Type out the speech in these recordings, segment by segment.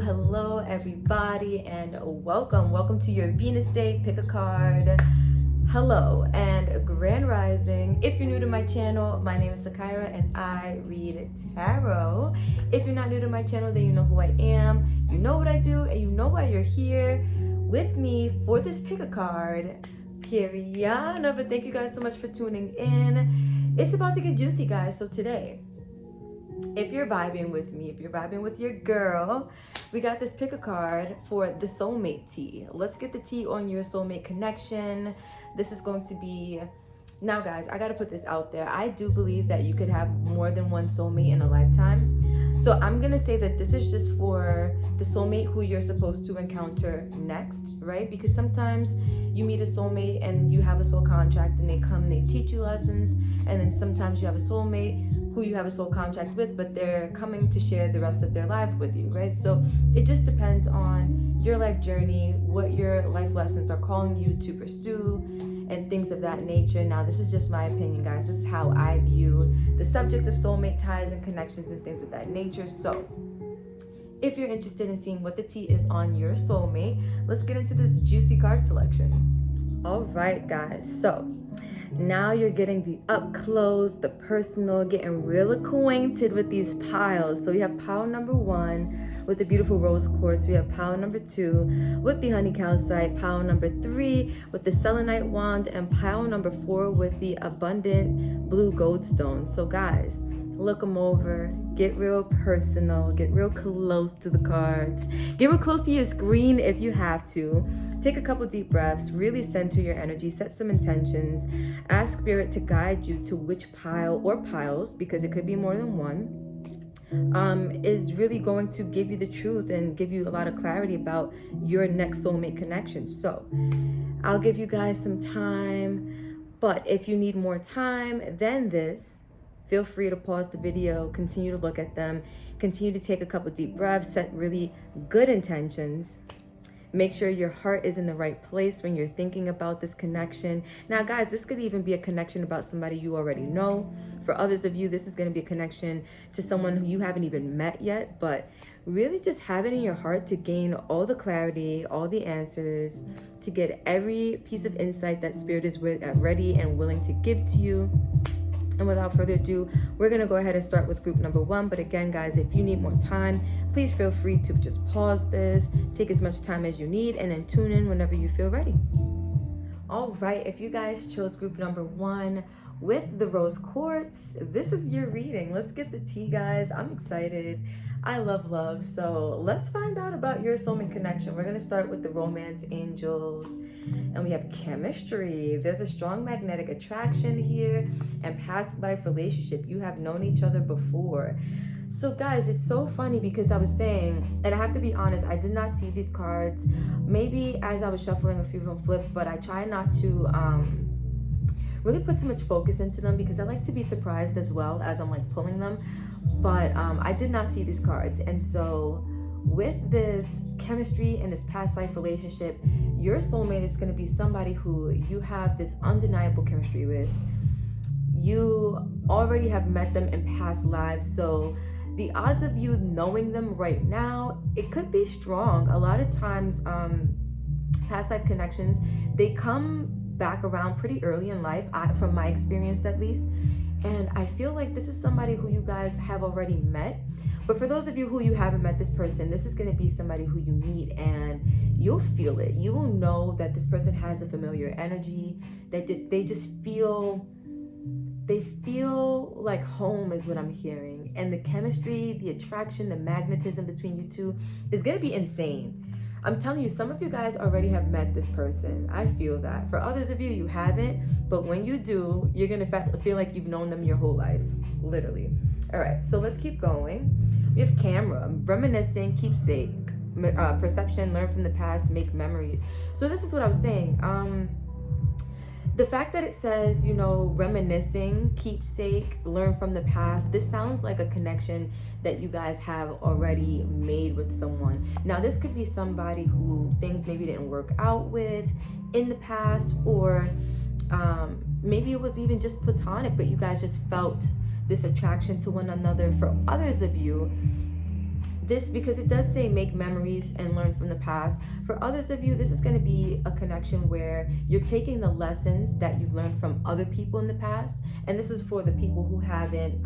Hello, everybody, and welcome to your Venus Day. Pick a card. Hello and Grand Rising. If you're new to my channel, my name is Sakaira and I read tarot. If you're not new to my channel, then you know who I am, you know what I do, and you know why you're here with me for this pick a card. Period. But thank you guys so much for tuning in. It's about to get juicy, guys. So today, if you're vibing with me, if you're vibing with your girl, we got this pick a card for the soulmate tea. Let's get the tea on your soulmate connection. This is going to be, now guys, I gotta put this out there. I do believe that you could have more than one soulmate in a lifetime. So I'm gonna say that this is just for the soulmate who you're supposed to encounter next, right? Because sometimes you meet a soulmate and you have a soul contract and they come and they teach you lessons. And then sometimes you have a soulmate who you have a soul contract with, but they're coming to share the rest of their life with you, right? So it just depends on your life journey, what your life lessons are calling you to pursue, and things of that nature. Now, this is just my opinion, guys. This is how I view the subject of soulmate ties and connections and things of that nature. So if you're interested in seeing what the tea is on your soulmate, let's get into this juicy card selection. All right, guys. So now you're getting the up close, the personal, getting real acquainted with these piles. So we have pile number 1 with the beautiful rose quartz. We have pile number 2 with the honey calcite, pile number 3 with the selenite wand, and pile number 4 with the abundant blue goldstone. So guys, look them over, get real personal, get real close to the cards, get real close to your screen if you have to. Take a couple deep breaths, really center your energy, set some intentions, ask spirit to guide you to which pile or piles, because it could be more than one, is really going to give you the truth and give you a lot of clarity about your next soulmate connection. So I'll give you guys some time, but if you need more time than this, feel free to pause the video, continue to look at them, continue to take a couple deep breaths, set really good intentions. Make sure your heart is in the right place when you're thinking about this connection. Now, guys, this could even be a connection about somebody you already know. For others of you, this is going to be a connection to someone who you haven't even met yet, but really just have it in your heart to gain all the clarity, all the answers, to get every piece of insight that Spirit is ready and willing to give to you. And without further ado, we're going to go ahead and start with group number 1. But again, guys, if you need more time, please feel free to just pause this, take as much time as you need, and then tune in whenever you feel ready. All right, if you guys chose group number 1 with the rose quartz, this is your reading. Let's get the tea, guys. I'm excited. I love love. So let's find out about your soulmate connection. We're going to start with the romance angels. And we have chemistry. There's a strong magnetic attraction here and past life relationship. You have known each other before. So guys, it's so funny because I was saying, and I have to be honest, I did not see these cards. Maybe as I was shuffling, a few of them flipped, but I try not to really put too much focus into them because I like to be surprised as well as I'm like pulling them. But I did not see these cards. And so with this chemistry and this past life relationship, your soulmate is going to be somebody who you have this undeniable chemistry with. You already have met them in past lives, so the odds of you knowing them right now, it could be strong. A lot of times, past life connections, they come back around pretty early in life, from my experience at least. And I feel like this is somebody who you guys have already met. But for those of you who you haven't met this person, this is going to be somebody who you meet and you'll feel it. You will know that this person has a familiar energy, that they just feel, they feel like home is what I'm hearing. And the chemistry, the attraction, the magnetism between you two is going to be insane. I'm telling you, some of you guys already have met this person. I feel that. For others of you, you haven't. But when you do, you're going to feel like you've known them your whole life. Literally. All right, so let's keep going. We have camera, reminiscing, keepsake, perception, learn from the past, make memories. So this is what I was saying. The fact that it says, reminiscing, keepsake, learn from the past, this sounds like a connection that you guys have already made with someone. Now, this could be somebody who things maybe didn't work out with in the past, or maybe it was even just platonic, but you guys just felt this attraction to one another. For others of you, this, because it does say make memories and learn from the past, for others of you, this is going to be a connection where you're taking the lessons that you've learned from other people in the past, and this is for the people who haven't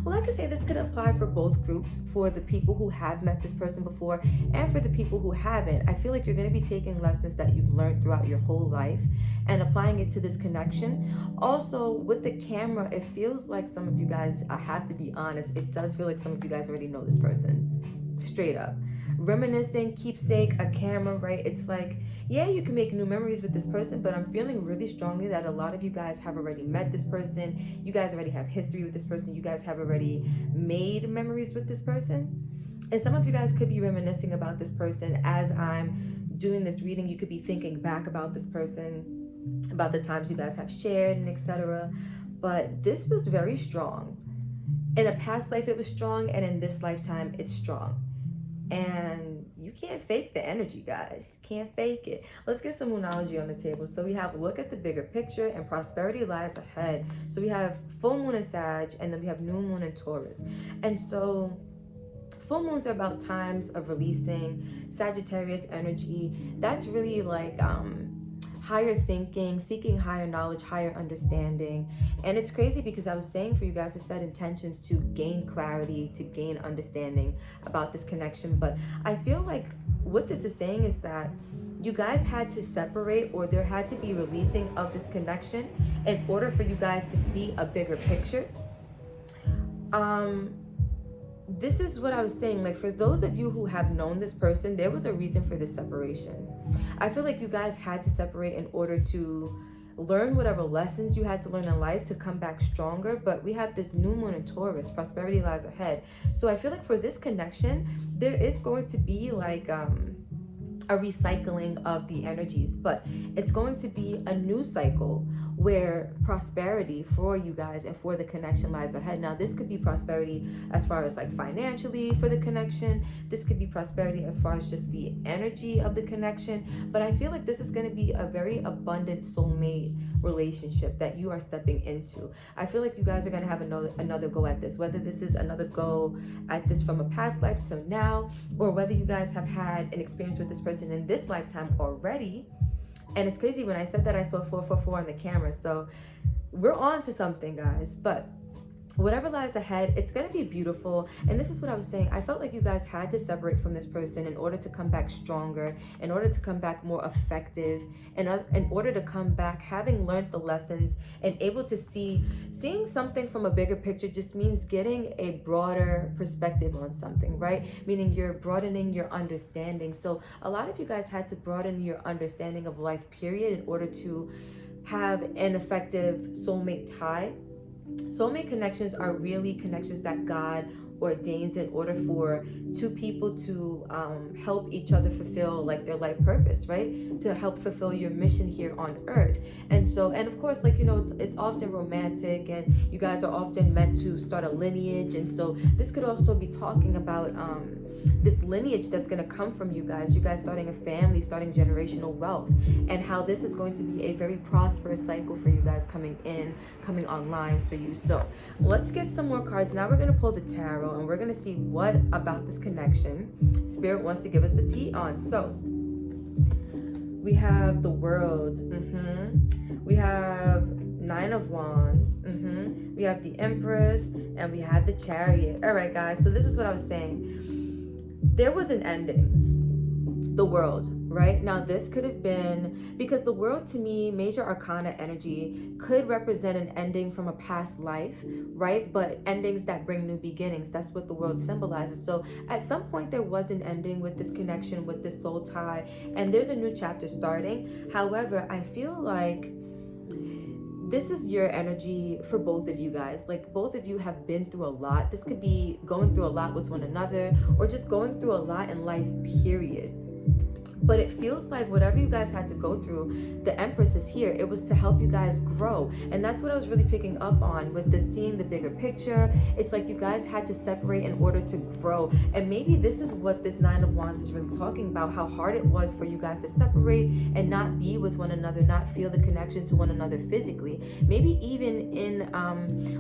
well, I could say this could apply for both groups, for the people who have met this person before and for the people who haven't. I feel like you're going to be taking lessons that you've learned throughout your whole life and applying it to this connection. Also, with the camera, it feels like some of you guys, I have to be honest, it does feel like some of you guys already know this person. Straight up. Reminiscing, keepsake, a camera, right? It's like, yeah, you can make new memories with this person, but I'm feeling really strongly that a lot of you guys have already met this person. You guys already have history with this person. You guys have already made memories with this person. And some of you guys could be reminiscing about this person as I'm doing this reading. You could be thinking back about this person, about the times you guys have shared and etc. But this was very strong. In a past life, it was strong, and in this lifetime, it's strong. And you can't fake the energy, guys. Can't fake it. Let's get some Moonology on the table. So we have look at the bigger picture, and prosperity lies ahead. So we have full moon in Sag, and then we have new moon in Taurus. And so full moons are about times of releasing. Sagittarius energy, that's really like higher thinking, seeking higher knowledge, higher understanding. And it's crazy because I was saying for you guys to set intentions to gain clarity, to gain understanding about this connection. But I feel like what this is saying is that you guys had to separate, or there had to be releasing of this connection in order for you guys to see a bigger picture. This is what I was saying, like for those of you who have known this person, there was a reason for this separation. I feel like you guys had to separate in order to learn whatever lessons you had to learn in life to come back stronger. But we have this new moon in Taurus, prosperity lies ahead. So I feel like for this connection, there is going to be like a recycling of the energies, but it's going to be a new cycle where prosperity for you guys and for the connection lies ahead. Now, this could be prosperity as far as like financially for the connection. This could be prosperity as far as just the energy of the connection. But I feel like this is going to be a very abundant soulmate relationship that you are stepping into. I feel like you guys are going to have another go at this, whether this is another go at this from a past life to now, or whether you guys have had an experience with this person in this lifetime already. And it's crazy, when I said that I saw 444 on the camera, so we're on to something, guys. But whatever lies ahead, it's going to be beautiful. And this is what I was saying. I felt like you guys had to separate from this person in order to come back stronger, in order to come back more effective, and in order to come back having learned the lessons and able to seeing something from a bigger picture just means getting a broader perspective on something, right? Meaning you're broadening your understanding. So a lot of you guys had to broaden your understanding of life, period, in order to have an effective soulmate tie. Soulmate connections are really connections that God ordains in order for two people to help each other fulfill like their life purpose, right? To help fulfill your mission here on earth. And so, and of course, like, it's often romantic, and you guys are often meant to start a lineage. And so this could also be talking about this lineage that's going to come from you guys starting a family, starting generational wealth, and how this is going to be a very prosperous cycle for you guys coming online for you. So let's get some more cards. Now we're going to pull the tarot, and we're going to see what about this connection Spirit wants to give us the tea on. So we have the World. We have Nine of Wands. We have the Empress, and we have the Chariot. All right, guys. So this is what I was saying. There was an ending. The World, right? Now this could have been, because the World to me, major arcana energy, could represent an ending from a past life, right? But endings that bring new beginnings, that's what the World symbolizes. So at some point there was an ending with this connection, with this soul tie, and there's a new chapter starting. However, I feel like this is your energy for both of you guys. Like, both of you have been through a lot. This could be going through a lot with one another, or just going through a lot in life, period. But it feels like whatever you guys had to go through, the Empress is here. It was to help you guys grow. And that's what I was really picking up on with this, seeing the bigger picture. It's like you guys had to separate in order to grow. And maybe this is what this Nine of Wands is really talking about, how hard it was for you guys to separate and not be with one another, not feel the connection to one another physically. Maybe even in,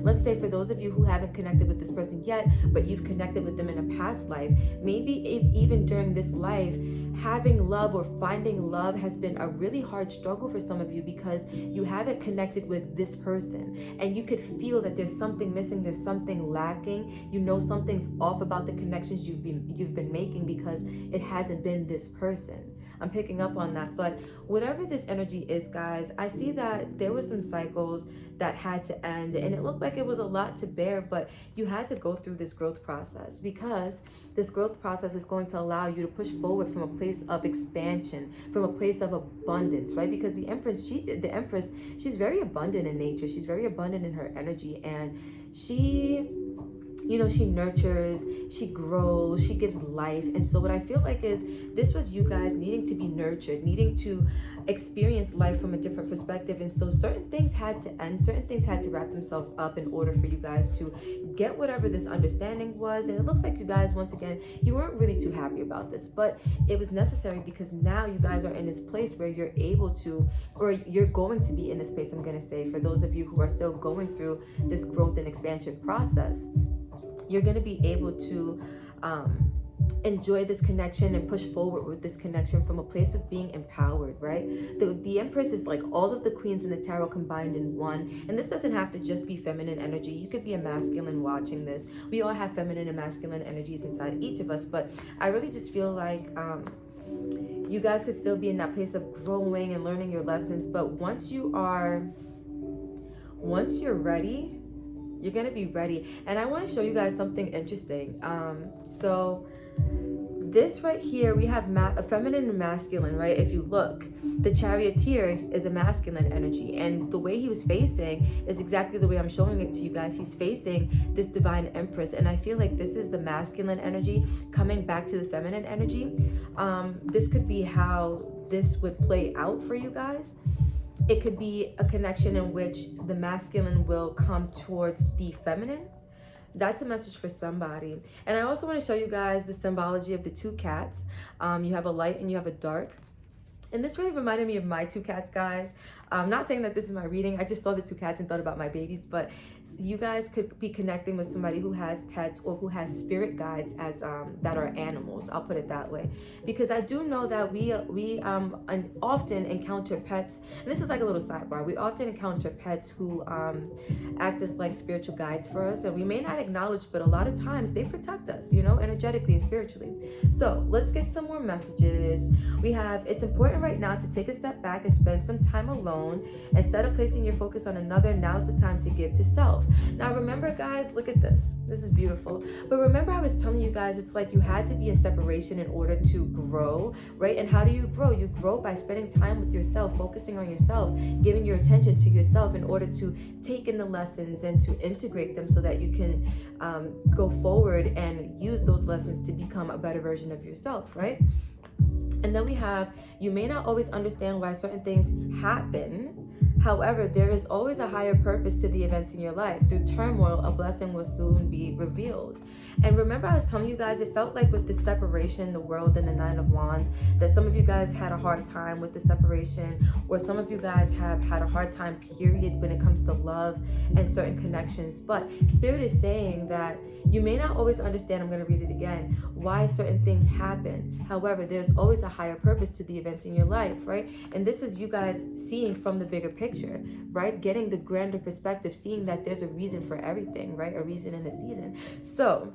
let's say for those of you who haven't connected with this person yet, but you've connected with them in a past life, maybe even during this life, having love or finding love has been a really hard struggle for some of you because you haven't connected with this person, and you could feel that there's something missing, there's something lacking. You know something's off about the connections you've been making because it hasn't been this person. I'm picking up on that. But whatever this energy is, guys, I see that there was some cycles that had to end, and it looked like it was a lot to bear, but you had to go through this growth process, because this growth process is going to allow you to push forward from a place of expansion, from a place of abundance, right? Because the Empress, she's very abundant in nature. She's very abundant in her energy, and she nurtures, she grows, she gives life. And so what I feel like is this was you guys needing to be nurtured, needing to experience life from a different perspective. And so certain things had to end, certain things had to wrap themselves up in order for you guys to get whatever this understanding was. And it looks like you guys, once again, you weren't really too happy about this, but it was necessary because now you guys are in this place where you're able to, or you're going to be in this place, I'm going to say, for those of you who are still going through this growth and expansion process. You're going to be able to enjoy this connection and push forward with this connection from a place of being empowered, right? The Empress is like all of the queens in the tarot combined in one. And this doesn't have to just be feminine energy. You could be a masculine watching this. We all have feminine and masculine energies inside each of us. But I really just feel like you guys could still be in that place of growing and learning your lessons. But once you're ready, you're going to be ready. And I want to show you guys something interesting. So this right here, we have a feminine and masculine, right? If you look, the Charioteer is a masculine energy. And the way he was facing is exactly the way I'm showing it to you guys. He's facing this divine Empress. And I feel like this is the masculine energy coming back to the feminine energy. This could be how this would play out for you guys. It could be a connection in which the masculine will come towards the feminine. That's a message for somebody. And I also want to show you guys the symbology of the two cats. You have a light and you have a dark. And this really reminded me of my two cats, guys. I'm not saying that this is my reading. I just saw the two cats and thought about my babies. But you guys could be connecting with somebody who has pets or who has spirit guides as that are animals. I'll put it that way, because I do know that we often encounter pets, and this is like a little sidebar. We often encounter pets who act as like spiritual guides for us, and we may not acknowledge, but a lot of times they protect us, energetically and spiritually. So let's get some more messages. We have, it's important right now to take a step back and spend some time alone. Instead of placing your focus on another, now's the time to give to self. Now remember, guys, look at this. This is beautiful. But remember, I was telling you guys, it's like you had to be in separation in order to grow, right? And how do you grow? You grow by spending time with yourself, focusing on yourself, giving your attention to yourself in order to take in the lessons and to integrate them so that you can go forward and use those lessons to become a better version of yourself, right? And then we have, you may not always understand why certain things happen. However, there is always a higher purpose to the events in your life. Through turmoil, a blessing will soon be revealed. And remember, I was telling you guys, it felt like with the separation, the world and the Nine of Wands, that some of you guys had a hard time with the separation, or some of you guys have had a hard time, period, when it comes to love and certain connections. But Spirit is saying that you may not always understand, I'm going to read it again, why certain things happen. However, there's always a higher purpose to the events in your life, right? And this is you guys seeing from the bigger picture, right? Getting the grander perspective, seeing that there's a reason for everything, right? A reason and a season. So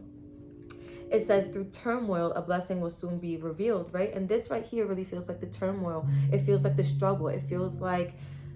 it says, through turmoil, a blessing will soon be revealed, right? And this right here really feels like the turmoil. It feels like the struggle. It feels like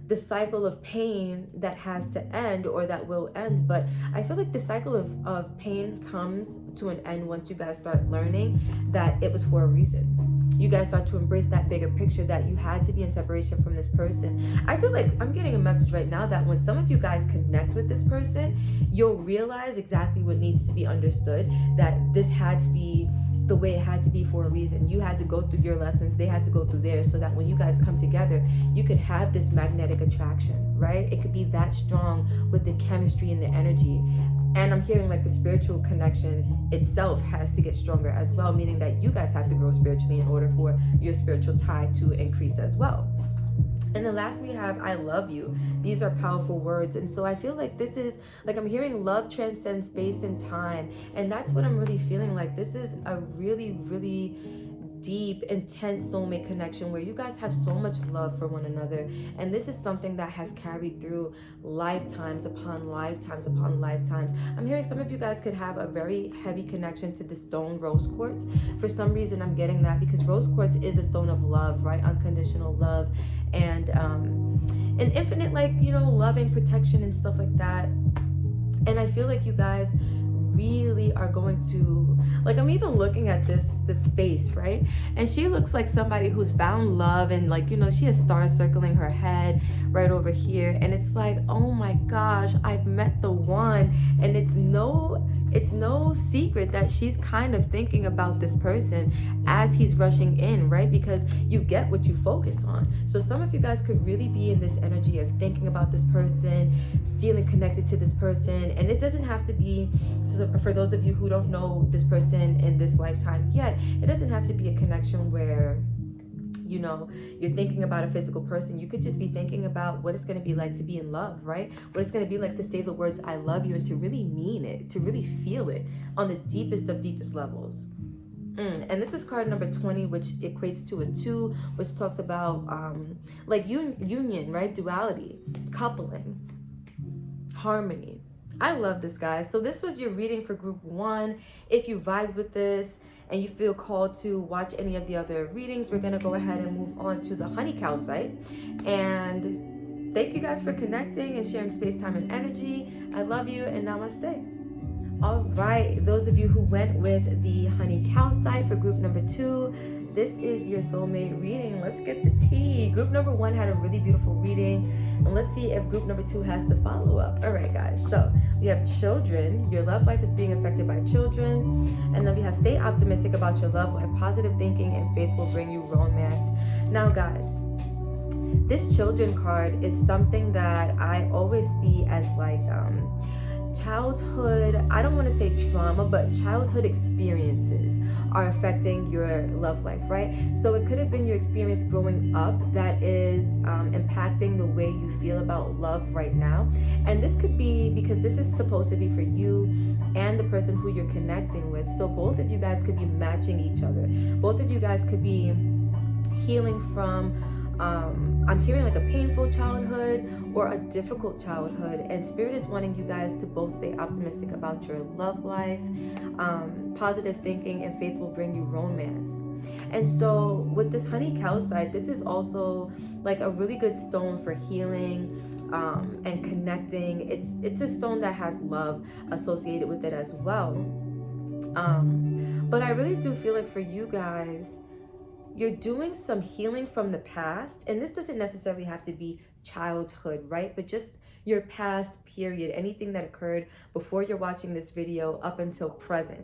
the cycle of pain that has to end, or that will end. But I feel like the cycle of pain comes to an end once you guys start learning that it was for a reason. You guys start to embrace that bigger picture, that you had to be in separation from this person. I feel like I'm getting a message right now that when some of you guys connect with this person, you'll realize exactly what needs to be understood, that this had to be the way it had to be for a reason. You had to go through your lessons, they had to go through theirs, so that when you guys come together, you could have this magnetic attraction, right? It could be that strong with the chemistry and the energy. And I'm hearing like the spiritual connection itself has to get stronger as well, meaning that you guys have to grow spiritually in order for your spiritual tie to increase as well. And then last we have I love you. These are powerful words. And so I feel like this is like, I'm hearing love transcends space and time. And that's what I'm really feeling like. This is a really, really deep, intense soulmate connection where you guys have so much love for one another. And this is something that has carried through lifetimes upon lifetimes upon lifetimes. I'm hearing some of you guys could have a very heavy connection to the stone rose quartz. For some reason, I'm getting that because rose quartz is a stone of love, right? Unconditional love and infinite, like, you know, loving protection and stuff like that. And I feel like you guys really are going to, like, I'm even looking at this face, right? And she looks like somebody who's found love, and like, you know, she has stars circling her head right over here, and it's like, oh my gosh, I've met the one. And it's no secret that she's kind of thinking about this person as he's rushing in, right? Because you get what you focus on. So some of you guys could really be in this energy of thinking about this person, feeling connected to this person. And it doesn't have to be, for those of you who don't know this person in this lifetime yet, it doesn't have to be a connection where, you know, you're thinking about a physical person. You could just be thinking about what it's going to be like to be in love, right? What it's going to be like to say the words I love you and to really mean it, to really feel it on the deepest of deepest levels. And this is card number 20, which equates to a 2, which talks about like union, right? Duality, coupling, harmony. I love this, guys. So this was your reading for group 1. If you vibe with this and you feel called to watch any of the other readings, we're going to go ahead and move on to the honey calcite. And thank you guys for connecting and sharing space, time, and energy. I love you, and namaste. All right, those of you who went with the honey calcite for group number 2, this is your soulmate reading. Let's get the tea. Group number 1 had a really beautiful reading, and let's see if group number 2 has the follow-up. All right, guys, so we have children. Your love life is being affected by children. And then we have stay optimistic about your love life. Positive thinking and faith will bring you romance. Now, guys, this children card is something that I always see as like childhood, I don't want to say trauma, but childhood experiences are affecting your love life, right? So it could have been your experience growing up that is impacting the way you feel about love right now. And this could be because this is supposed to be for you and the person who you're connecting with. So both of you guys could be matching each other. Both of you guys could be healing from I'm hearing like a painful childhood or a difficult childhood, and Spirit is wanting you guys to both stay optimistic about your love life. Positive thinking and faith will bring you romance. And so with this honey calcite, this is also like a really good stone for healing and connecting. It's a stone that has love associated with it as well. But I really do feel like for you guys, you're doing some healing from the past, and this doesn't necessarily have to be childhood, right? But just your past period, anything that occurred before you're watching this video up until present.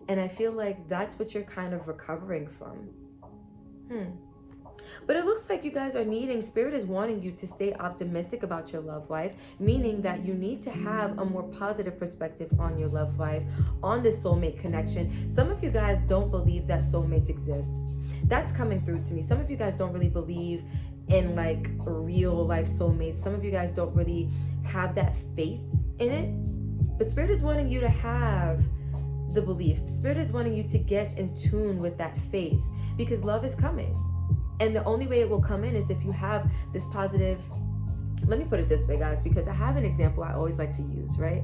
And I feel like that's what you're kind of recovering from. But it looks like you guys are needing, Spirit is wanting you to stay optimistic about your love life, meaning that you need to have a more positive perspective on your love life, on this soulmate connection. Some of you guys don't believe that soulmates exist. That's coming through to me. Some of you guys don't really believe in like real life soulmates. Some of you guys don't really have that faith in it. But Spirit is wanting you to have the belief. Spirit is wanting you to get in tune with that faith, because love is coming. And the only way it will come in is if you have this positive, let me put it this way, guys, because I have an example I always like to use, right?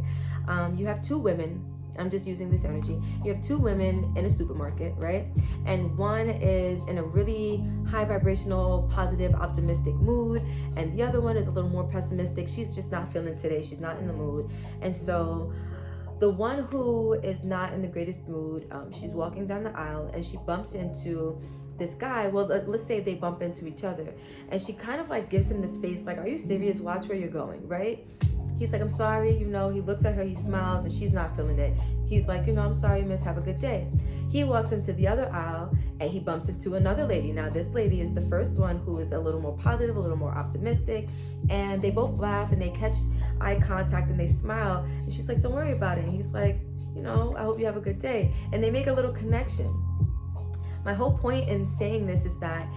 You have 2 women. I'm just using this energy. You have 2 women in a supermarket, right? And one is in a really high vibrational, positive, optimistic mood. And the other one is a little more pessimistic. She's just not feeling today. She's not in the mood. And so the one who is not in the greatest mood, she's walking down the aisle and she bumps into this guy. Well, let's say they bump into each other. And she kind of like gives him this face like, are you serious? Watch where you're going, right? He's like, I'm sorry, you know, he looks at her, he smiles, and she's not feeling it. He's like, you know, I'm sorry, miss, have a good day. He walks into the other aisle and he bumps into another lady. Now, this lady is the first one who is a little more positive, a little more optimistic, and they both laugh and they catch eye contact and they smile. And she's like, don't worry about it. And he's like, I hope you have a good day. And they make a little connection. My whole point in saying this is that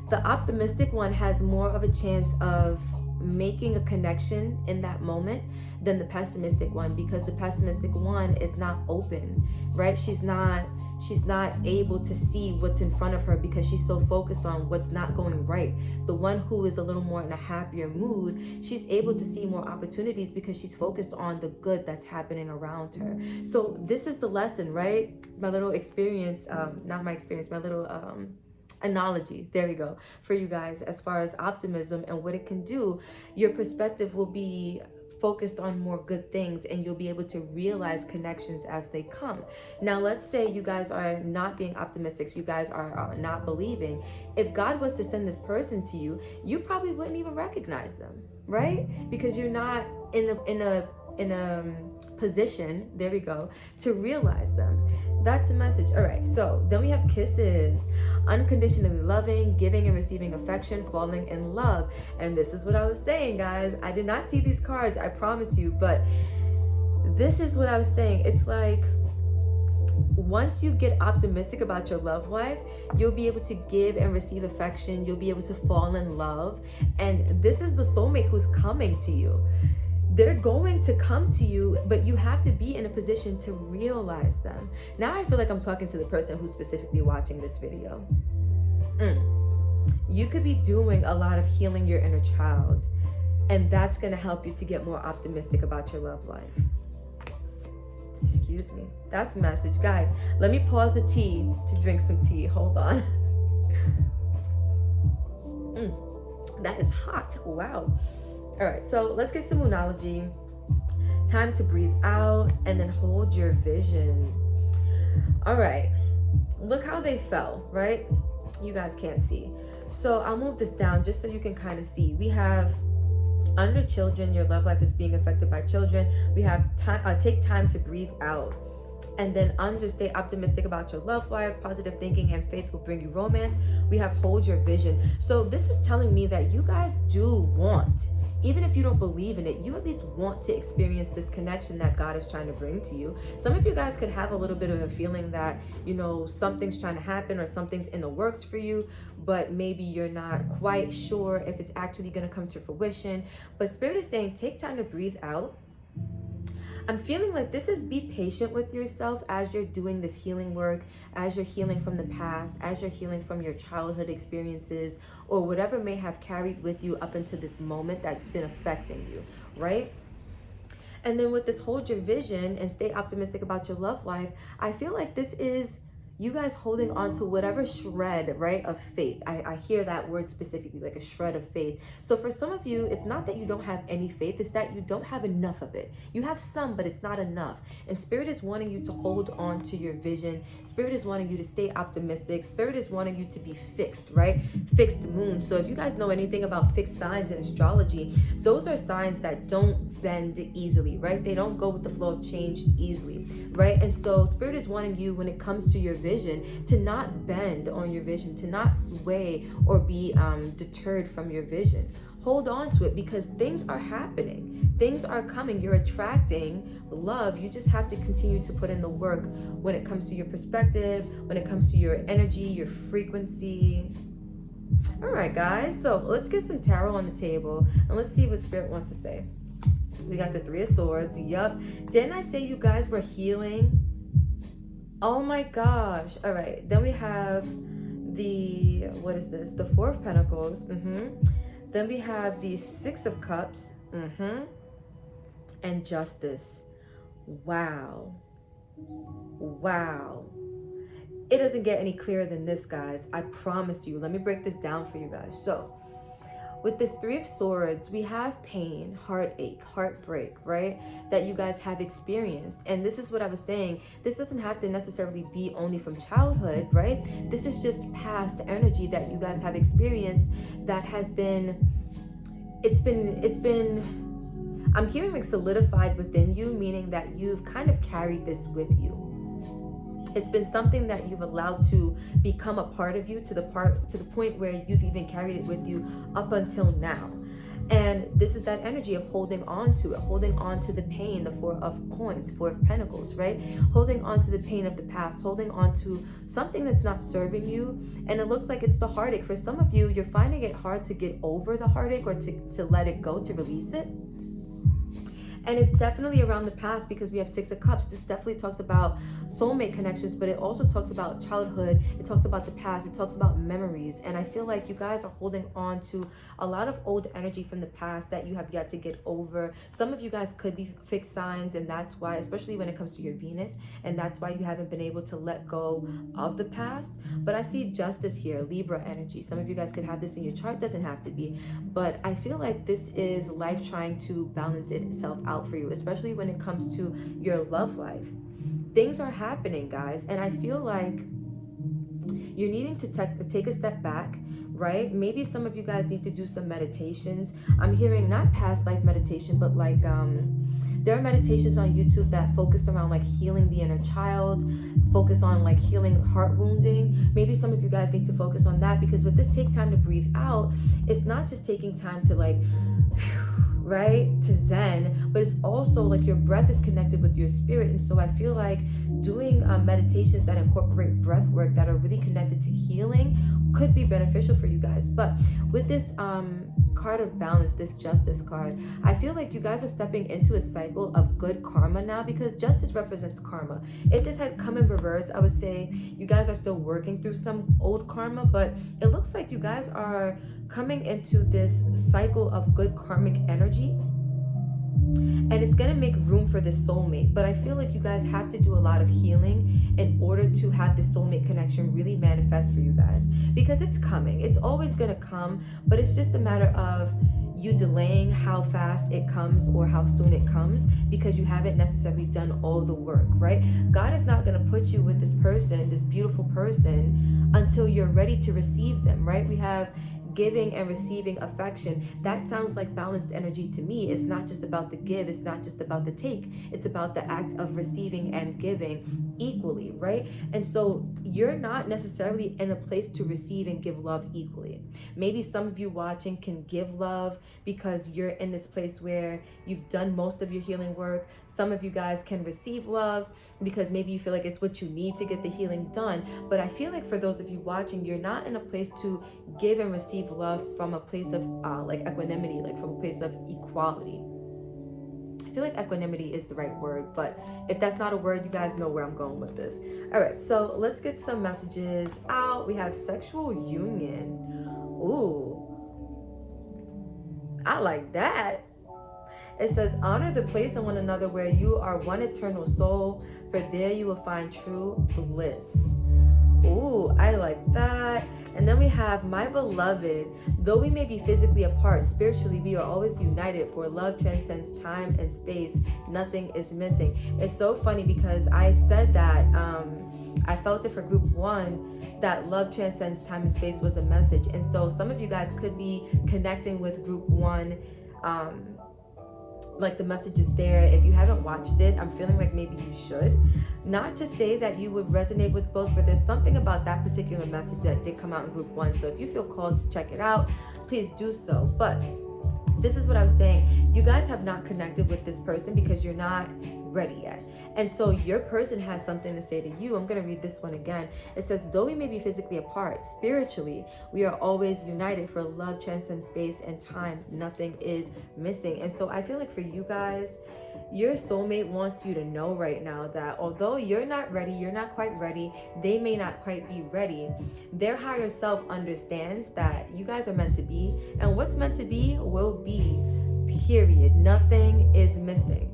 the optimistic one has more of a chance of making a connection in that moment than the pessimistic one, because the pessimistic one is not open, right? She's not able to see what's in front of her because she's so focused on what's not going right. The one who is a little more in a happier mood, she's able to see more opportunities because she's focused on the good that's happening around her. So this is the lesson, right? My little experience, not my experience, my little analogy, there we go, for you guys as far as optimism and what it can do. Your perspective will be focused on more good things and you'll be able to realize connections as they come. Now, let's say you guys are not being optimistic, so you guys are not believing. If God was to send this person to you, you probably wouldn't even recognize them, right? Because you're not in a position, there we go, to realize them. That's a message. All right, so then we have kisses. Unconditionally loving, giving and receiving affection, falling in love. And this is what I was saying, guys. I did not see these cards, I promise you, but this is what I was saying. It's like, once you get optimistic about your love life, you'll be able to give and receive affection. You'll be able to fall in love. And this is the soulmate who's coming to you. They're going to come to you, but you have to be in a position to realize them. Now I feel like I'm talking to the person who's specifically watching this video. You could be doing a lot of healing your inner child, and that's going to help you to get more optimistic about your love life. Excuse me. That's the message. Guys, let me pause the tea to drink some tea. Hold on. That is hot. Wow. All right, so let's get some Moonology. Time to breathe out and then hold your vision. All right, look how they fell, right? You guys can't see. So I'll move this down just so you can kind of see. We have under children, your love life is being affected by children. We have take time to breathe out. And then under, stay optimistic about your love life. Positive thinking and faith will bring you romance. We have hold your vision. So this is telling me that you guys do want, even if you don't believe in it, you at least want to experience this connection that God is trying to bring to you. Some of you guys could have a little bit of a feeling that, something's trying to happen or something's in the works for you, but maybe you're not quite sure if it's actually going to come to fruition. But Spirit is saying, take time to breathe out. I'm feeling like this is, be patient with yourself as you're doing this healing work, as you're healing from the past, as you're healing from your childhood experiences, or whatever may have carried with you up into this moment that's been affecting you, right? And then with this hold your vision and stay optimistic about your love life, I feel like this is you guys holding on to whatever shred, right, of faith. I hear that word specifically, like a shred of faith. So for some of you, it's not that you don't have any faith, it's that you don't have enough of it. You have some, but it's not enough. And Spirit is wanting you to hold on to your vision. Spirit is wanting you to stay optimistic. Spirit is wanting you to be fixed, right? Fixed moon. So if you guys know anything about fixed signs in astrology, those are signs that don't bend easily, right? They don't go with the flow of change easily, right? And so Spirit is wanting you, when it comes to your vision, to not bend on your vision, to not sway or be deterred from your vision. Hold on to it, because things are happening. Things are coming. You're attracting love. You just have to continue to put in the work when it comes to your perspective, when it comes to your energy, your frequency. All right, guys. So let's get some tarot on the table and let's see what Spirit wants to say. We got the Three of Swords. Yup. Didn't I say you guys were healing? Oh my gosh. All right. Then we have the, what is this? The Four of Pentacles. Then we have the Six of Cups. And Justice. Wow. Wow. It doesn't get any clearer than this, guys. I promise you. Let me break this down for you guys. So, with this Three of Swords, we have pain, heartache, heartbreak, right? That you guys have experienced. And this is what I was saying. This doesn't have to necessarily be only from childhood, right? This is just past energy that you guys have experienced that has been, I'm hearing like solidified within you, meaning that you've kind of carried this with you. It's been something that you've allowed to become a part of you, to the point where you've even carried it with you up until now. And this is that energy of holding on to it, holding on to the pain, the Four of Coins, Four of Pentacles, right? Holding on to the pain of the past, holding on to something that's not serving you. And it looks like it's the heartache. For some of you, you're finding it hard to get over the heartache, or to let it go, to release it. And it's definitely around the past, because we have Six of Cups. This definitely talks about soulmate connections, but it also talks about childhood. It talks about the past. It talks about memories. And I feel like you guys are holding on to a lot of old energy from the past that you have yet to get over. Some of you guys could be fixed signs, and that's why, especially when it comes to your Venus, and that's why you haven't been able to let go of the past. But I see Justice here, Libra energy. Some of you guys could have this in your chart, doesn't have to be. But I feel like this is life trying to balance itself out for you, especially when it comes to your love life. Things are happening, guys, and I feel like you're needing to take a step back, right? Maybe some of you guys need to do some meditations. I'm hearing not past life meditation, but like there are meditations on YouTube that focus around like healing the inner child, focus on like healing heart wounding. Maybe some of you guys need to focus on that, because with this take time to breathe out, it's not just taking time to like right, to zen, but it's also like your breath is connected with your spirit. And so I feel like doing meditations that incorporate breath work that are really connected to healing could be beneficial for you guys. But with this card of balance, this Justice card, I feel like you guys are stepping into a cycle of good karma now, because justice represents karma. If this had come in reverse, I would say you guys are still working through some old karma, but it looks like you guys are coming into this cycle of good karmic energy, and it's going to make room for this soulmate. But I feel like you guys have to do a lot of healing in order to have this soulmate connection really manifest for you guys, because it's coming. It's always going to come, but it's just a matter of you delaying how fast it comes or how soon it comes, because you haven't necessarily done all the work, right? God is not going to put you with this person, this beautiful person, until you're ready to receive them, right? We have giving and receiving affection. That sounds like balanced energy to me. It's not just about the give, it's not just about the take, it's about the act of receiving and giving equally, right? And so you're not necessarily in a place to receive and give love equally. Maybe some of you watching can give love because you're in this place where you've done most of your healing work. Some of you guys can receive love because maybe you feel like it's what you need to get the healing done. But I feel like for those of you watching, you're not in a place to give and receive love from a place of like equanimity, like from a place of equality. I feel like equanimity is the right word, but if that's not a word, you guys know where I'm going with this. All right, so let's get some messages out. We have sexual union. Ooh, I like that. It says, honor the place in one another where you are one eternal soul, for there you will find true bliss. Ooh, I like that. And then we have, my beloved, though we may be physically apart, spiritually we are always united, for love transcends time and space. Nothing is missing. It's so funny because I said that, I felt it for group 1, that love transcends time and space was a message. And so some of you guys could be connecting with group 1, like the message is there. If you haven't watched it, I'm feeling like maybe you should. Not to say that you would resonate with both, but there's something about that particular message that did come out in group 1. So if you feel called to check it out, please do so. But this is what I was saying. You guys have not connected with this person because you're not ready yet. And so your person has something to say to you. I'm going to read this one again. It says, though we may be physically apart, spiritually we are always united, for love transcends space and time. Nothing is missing. And so I feel like for you guys, your soulmate wants you to know right now that although you're not ready, you're not quite ready, they may not quite be ready, their higher self understands that you guys are meant to be, and what's meant to be will be, period. Nothing is missing.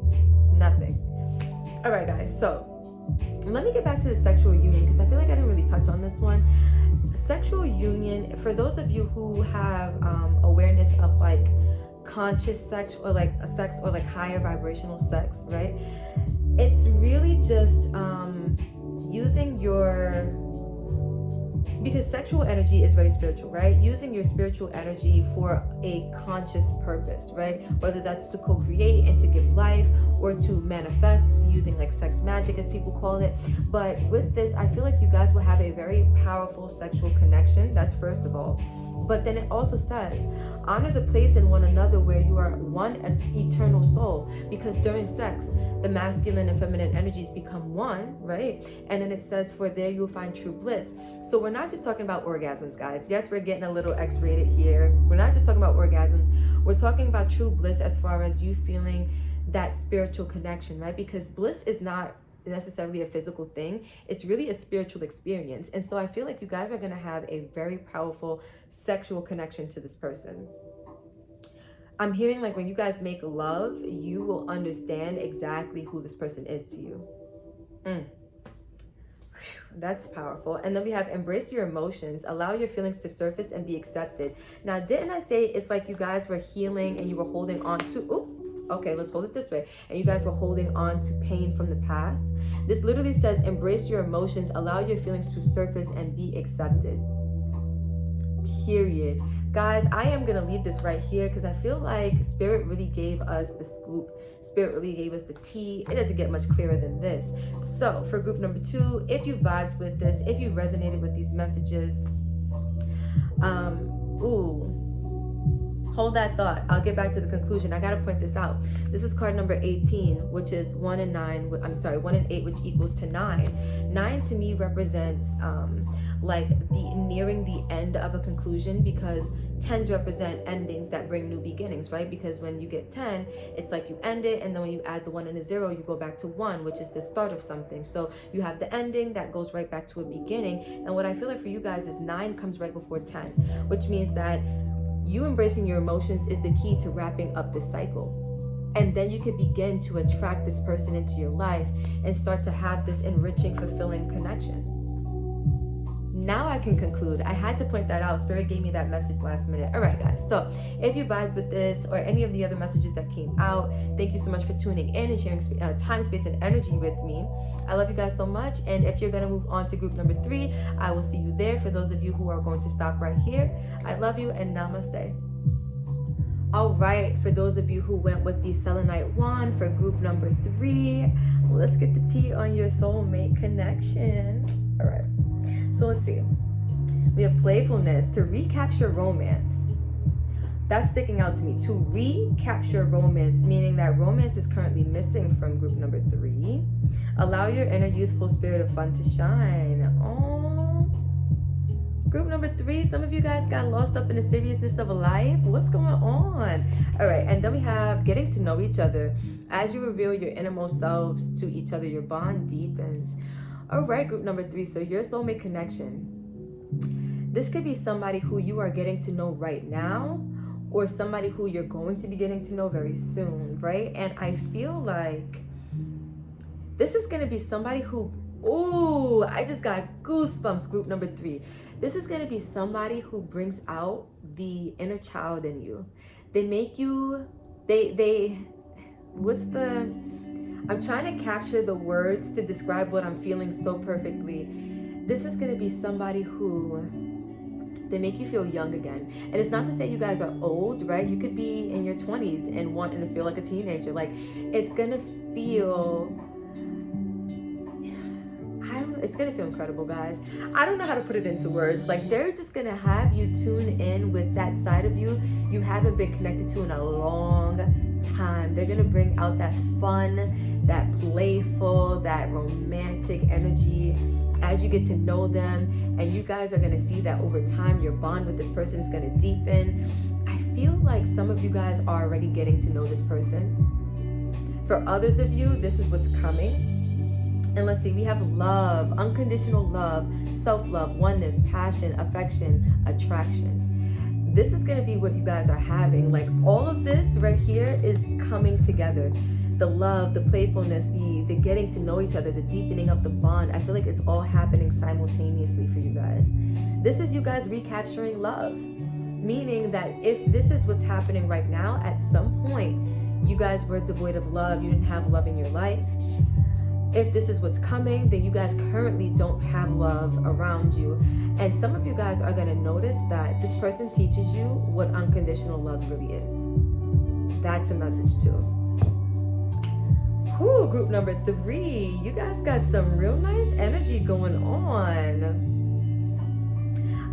Nothing. All right, guys, so let me get back to the sexual union, because I feel like I didn't really touch on this one. Sexual union, for those of you who have awareness of like conscious sex, or like a sex, or like higher vibrational sex, right? It's really just using your because sexual energy is very spiritual, right? Using your spiritual energy for a conscious purpose, right? Whether that's to co-create and to give life, or to manifest using like sex magic, as people call it. But with this, I feel like you guys will have a very powerful sexual connection. That's first of all. But then it also says, honor the place in one another where you are one eternal soul. Because during sex, the masculine and feminine energies become one, right? And then it says, for there you'll find true bliss. So we're not just talking about orgasms, guys. Yes, we're getting a little X-rated here. We're not just talking about orgasms. We're talking about true bliss as far as you feeling that spiritual connection, right? Because bliss is not necessarily a physical thing. It's really a spiritual experience. And so I feel like you guys are going to have a very powerful sexual connection to this person. I'm hearing like when you guys make love, you will understand exactly who this person is to you. That's powerful. And then we have embrace your emotions, allow your feelings to surface and be accepted. Now, didn't I say it's like you guys were healing and you were holding on to, okay, let's hold it this way. And you guys were holding on to pain from the past. This literally says, embrace your emotions, allow your feelings to surface and be accepted. Period. Guys, I am going to leave this right here because I feel like Spirit really gave us the scoop. Spirit really gave us the tea. It doesn't get much clearer than this. So for group number 2, if you vibed with this, if you resonated with these messages, hold that thought. I'll get back to the conclusion. I got to point this out. This is card number 18, which is 1 and 9. I'm sorry, 1 and 8, which equals to 9. 9 to me represents like the nearing the end of a conclusion, because 10s represent endings that bring new beginnings, right? Because when you get 10, it's like you end it, and then when you add the 1 and a 0, you go back to 1, which is the start of something. So you have the ending that goes right back to a beginning. And what I feel like for you guys is 9 comes right before 10, which means that you embracing your emotions is the key to wrapping up this cycle. And then you can begin to attract this person into your life and start to have this enriching, fulfilling connection. Now I can conclude. I had to point that out. Spirit gave me that message last minute. All right, guys. So if you vibed with this or any of the other messages that came out, thank you so much for tuning in and sharing time, space, and energy with me. I love you guys so much. And if you're going to move on to group number 3, I will see you there. For those of you who are going to stop right here, I love you and namaste. All right, for those of you who went with the selenite wand for group number 3, let's get the tea on your soulmate connection. All right. So let's see. We have playfulness, to recapture romance. That's sticking out to me. To recapture romance, meaning that romance is currently missing from group number 3. Allow your inner youthful spirit of fun to shine. Oh, group number 3, some of you guys got lost up in the seriousness of life. What's going on? All right, and then we have getting to know each other. As you reveal your innermost selves to each other, your bond deepens. All right, group number 3, so your soulmate connection. This could be somebody who you are getting to know right now, or somebody who you're going to be getting to know very soon, right? And I feel like this is going to be somebody who, I just got goosebumps, group number 3. This is going to be somebody who brings out the inner child in you. They make you, I'm trying to capture the words to describe what I'm feeling so perfectly. This is going to be somebody who, they make you feel young again. And it's not to say you guys are old, right? You could be in your 20s and wanting to feel like a teenager. Like, it's going to feel, it's going to feel incredible, guys. I don't know how to put it into words. Like, they're just going to have you tune in with that side of you you haven't been connected to in a long time. They're going to bring out that fun, that playful, that romantic energy as you get to know them. And you guys are going to see that over time, your bond with this person is going to deepen. I feel like some of you guys are already getting to know this person. For others of you, this is what's coming. And let's see, we have love, unconditional love, self-love, oneness, passion, affection, attraction. This is going to be what you guys are having. Like, all of this right here is coming together. The love, the playfulness, the getting to know each other, the deepening of the bond. I feel like it's all happening simultaneously for you guys. This is you guys recapturing love. Meaning that if this is what's happening right now, at some point, you guys were devoid of love. You didn't have love in your life. If this is what's coming, then you guys currently don't have love around you. And some of you guys are going to notice that this person teaches you what unconditional love really is. That's a message too. Whew, group number 3. You guys got some real nice energy going on.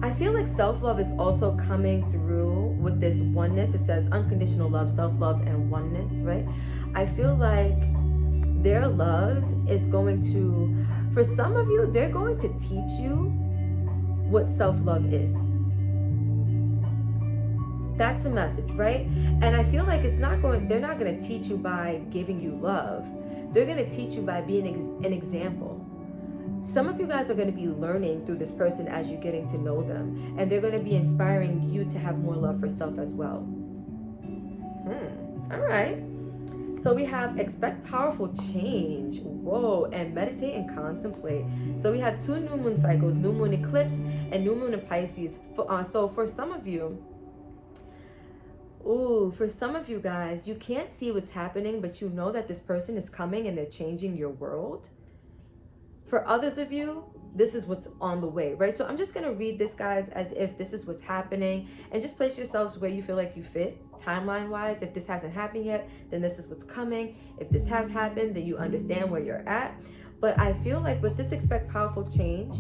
I feel like self-love is also coming through with this oneness. It says unconditional love, self-love, and oneness, right? I feel like their love is going to, for some of you, they're going to teach you what self-love is. That's a message, right? And I feel like they're not going to teach you by giving you love. They're going to teach you by being an example. Some of you guys are going to be learning through this person as you're getting to know them, and they're going to be inspiring you to have more love for self as well. All right. So we have expect powerful change. Whoa, and meditate and contemplate. So we have 2 new moon cycles, new moon eclipse and new moon in Pisces. So for some of you, for some of you guys, you can't see what's happening, but you know that this person is coming and they're changing your world. For others of you, this is what's on the way, right? So I'm just going to read this, guys, as if this is what's happening, and just place yourselves where you feel like you fit timeline-wise. If this hasn't happened yet, then this is what's coming. If this has happened, then you understand where you're at. But I feel like with this expect powerful change,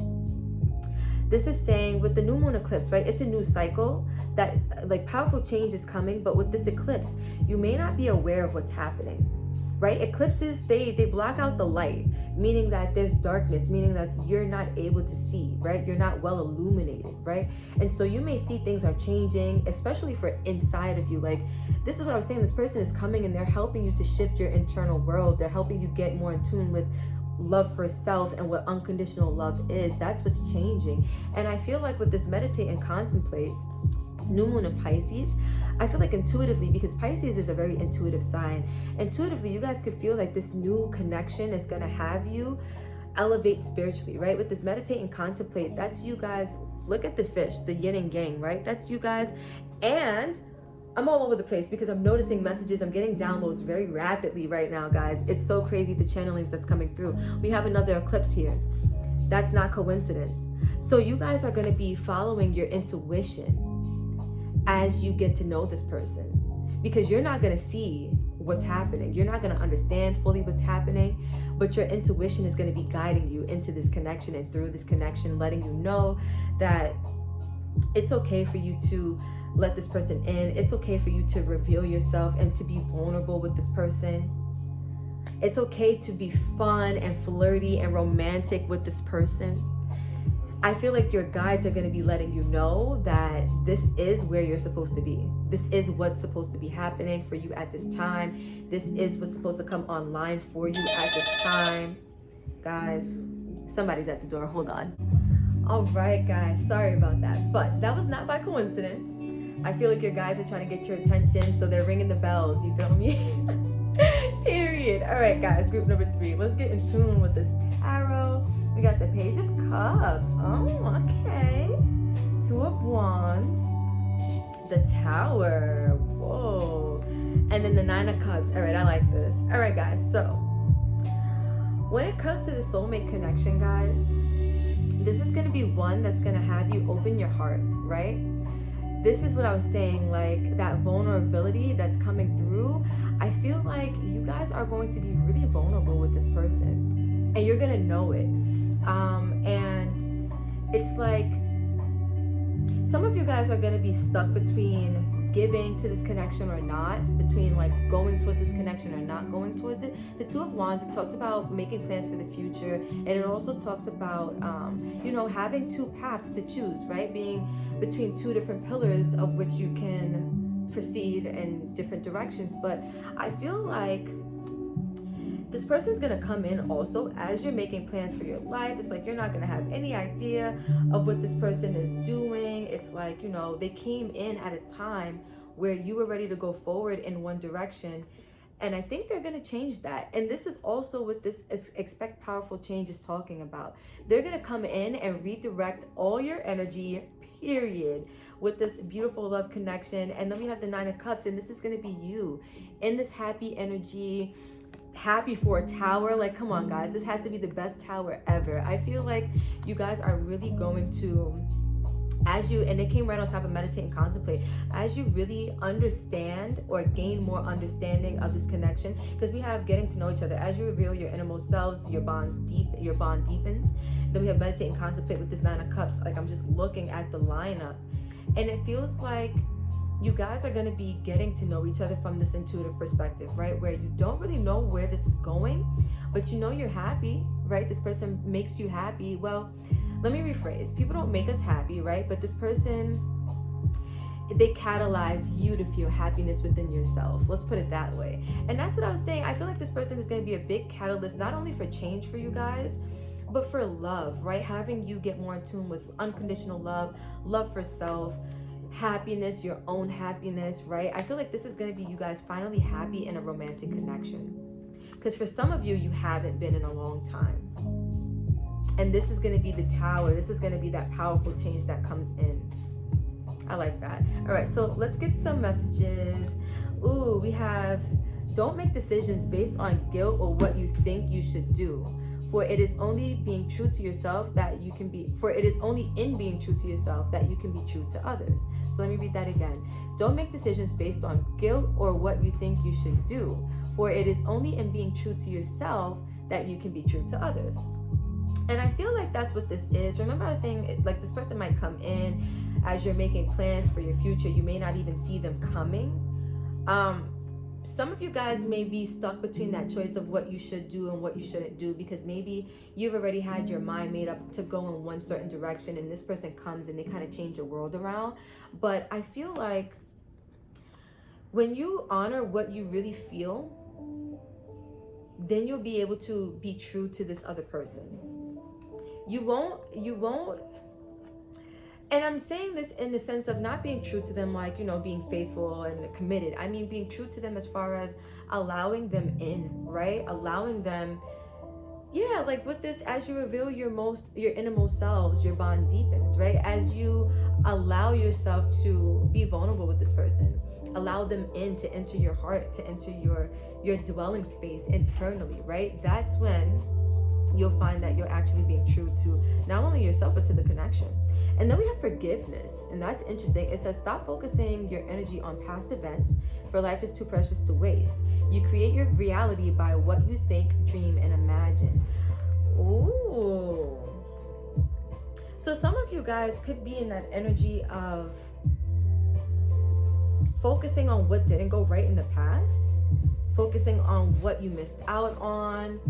this is saying with the new moon eclipse, right? It's a new cycle that like powerful change is coming, but with this eclipse, you may not be aware of what's happening. Right? Eclipses, they block out the light, meaning that there's darkness, meaning that you're not able to see, right? You're not well illuminated, right? And so you may see things are changing, especially for inside of you. Like, this is what I was saying, this person is coming and they're helping you to shift your internal world. They're helping you get more in tune with love for self and what unconditional love is. That's what's changing. And I feel like with this meditate and contemplate, new moon of Pisces, I feel like intuitively, because Pisces is a very intuitive sign, intuitively you guys could feel like this new connection is going to have you elevate spiritually, right? With this meditate and contemplate, that's you guys. Look at the fish, the yin and yang, right? That's you guys. And I'm all over the place because I'm noticing messages. I'm getting downloads very rapidly right now, guys. It's so crazy, the channelings that's coming through. We have another eclipse here. That's not coincidence. So you guys are going to be following your intuition as you get to know this person, because you're not going to see what's happening. You're not going to understand fully what's happening, but your intuition is going to be guiding you into this connection, and through this connection, letting you know that it's okay for you to let this person in. It's okay for you to reveal yourself and to be vulnerable with this person. It's okay to be fun and flirty and romantic with this person. I feel like your guides are going to be letting you know that this is where you're supposed to be. This is what's supposed to be happening for you at this time. This is what's supposed to come online for you at this time. Guys, somebody's at the door. Hold on. All right, guys. Sorry about that. But that was not by coincidence. I feel like your guides are trying to get your attention, so they're ringing the bells. You feel me? Period. All right, guys. Group number 3. Let's get in tune with this tarot. We got the Page of Cups. Oh, okay. 2 of Wands. The Tower. Whoa. And then the 9 of Cups. All right, I like this. All right, guys. So, when it comes to the soulmate connection, guys, this is going to be one that's going to have you open your heart, right? This is what I was saying, like that vulnerability that's coming through. I feel like you guys are going to be really vulnerable with this person, and you're going to know it. And it's like some of you guys are going to be stuck between giving to this connection or not, between like going towards this connection or not going towards it. The 2 of Wands, it talks about making plans for the future, and it also talks about having 2 paths to choose, right? Being between 2 different pillars of which you can proceed in different directions. But I feel like this person's gonna come in also as you're making plans for your life. It's like you're not gonna have any idea of what this person is doing. It's like, they came in at a time where you were ready to go forward in one direction. And I think they're gonna change that. And this is also what this expect powerful change is talking about. They're gonna come in and redirect all your energy, period, with this beautiful love connection. And then we have the 9 of Cups, and this is gonna be you in this happy energy, happy for a tower. Like, come on, guys, this has to be the best tower ever. I feel like you guys are really going to, as you, and it came right on top of meditate and contemplate, as you really understand or gain more understanding of this connection, because we have getting to know each other. As you reveal your innermost selves, your bond deepens. Then we have meditate and contemplate with this 9 of cups. Like, I'm just looking at the lineup, and it feels like you guys are going to be getting to know each other from this intuitive perspective, right? Where you don't really know where this is going, but you know you're happy, right? This person makes you happy. Well, let me rephrase. People don't make us happy, right? But this person, they catalyze you to feel happiness within yourself. Let's put it that way. And that's what I was saying. I feel like this person is going to be a big catalyst, not only for change for you guys, but for love, right? Having you get more in tune with unconditional love, love for self, happiness, your own happiness, right? I feel like this is going to be you guys finally happy in a romantic connection. Because for some of you, you haven't been in a long time. And this is going to be the tower. This is going to be that powerful change that comes in. I like that. All right, so let's get some messages. Ooh, we have, don't make decisions based on guilt or what you think you should do. For it is only being true to yourself that you can be, for it is only in being true to yourself that you can be true to others. So let me read that again. Don't make decisions based on guilt or what you think you should do. For it is only in being true to yourself that you can be true to others. And I feel like that's what this is. Remember I was saying, like, this person might come in as you're making plans for your future. You may not even see them coming. Some of you guys may be stuck between that choice of what you should do and what you shouldn't do, because maybe you've already had your mind made up to go in one certain direction, and this person comes and they kind of change your world around. But I feel like when you honor what you really feel, then you'll be able to be true to this other person. You won't, and I'm saying this in the sense of not being true to them, like, you know, being faithful and committed. I mean, being true to them as far as allowing them in, right? Allowing them, yeah, like with this, as you reveal your innermost selves, your bond deepens, right? As you allow yourself to be vulnerable with this person, allow them in to enter your heart, to enter your dwelling space internally, right? That's when you'll find that you're actually being true to not only yourself, but to the connection. And then we have forgiveness, and that's interesting. It says, stop focusing your energy on past events, for life is too precious to waste. You create your reality by what you think, dream, and imagine. Ooh. So some of you guys could be in that energy of focusing on what didn't go right in the past, focusing on what you missed out on,